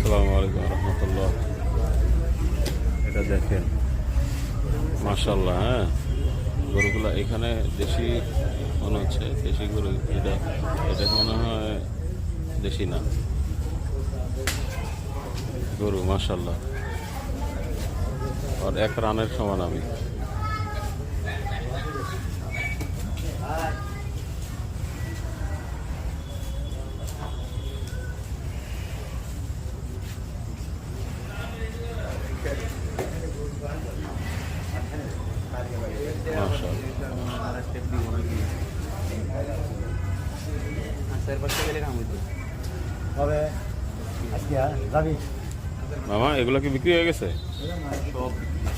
আসসালামু আলাইকুম রহমতুল্লাহ। এটা দেখেন মাশাআল্লাহ। হ্যাঁ, গরুগুলো এখানে দেশি মনে হচ্ছে, দেশি গরু। এটা মনে হয় দেশি না, গরু মাশাআল্লাহ। আর এক রানের সমান আমি। মামা, এগুলো কি বিক্রি হয়ে গেছে?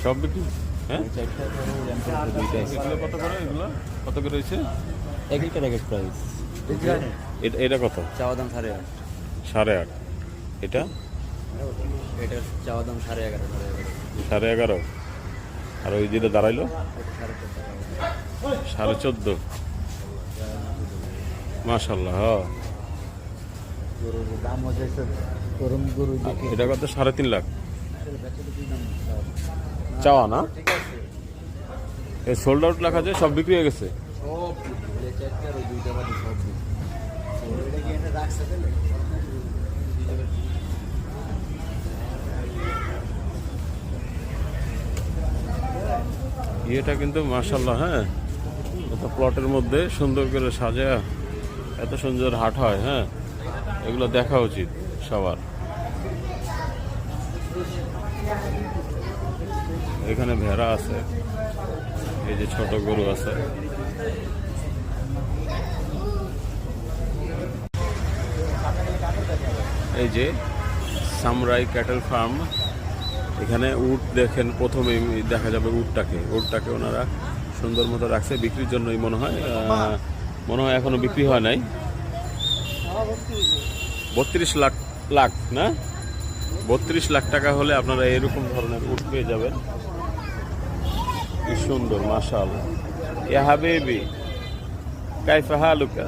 সব বিক্রি? হ্যাঁ, এগুলো কত করে? এগুলো কত করে হয়েছে? এক লিটার প্রাইস। এটা কত? চাওয়া দাম 8.5। 8.5। এটা এটার চাওয়া দাম 11.5। 11.5। আর ওই যেটা দাঁড়াইলো 14.5। মাশাআল্লাহ। হ্যাঁ, গরুর দাম হচ্ছে গরম গরু দেখে এটা কত? 3.5 লাখ চাওয়া না? এই সোল্ড আউট লেখা আছে, সব বিক্রি হয়ে গেছে। সব ওই দুইটা বাদে সব এটা কি এটা রাখছে দিলে এটা কিন্তু মাশাআল্লাহ। হ্যাঁ, এত প্লটের মধ্যে সুন্দর করে সাজা, এত সুন্দর হাট হয়। হ্যাঁ, এগুলো দেখা উচিত সবার। এখানে ভেড়া আছে, এই যে ছোট গরু আছে। এই যে সামরাই ক্যাটেল ফার্ম। এখানে উট দেখেন, প্রথমে দেখা যাবে উটটাকে ওনারা সুন্দর মতো রাখছে বিক্রির জন্যই মনে হয়। এখনো বিক্রি হয় নাই। 32 লাখ না, 32 লাখ টাকা হলে আপনারা এরকম ধরনের উট পেয়ে যাবেন। কি সুন্দর মাশাআল্লাহ। ইয়া হাবিবি, কাইফা হালুকা?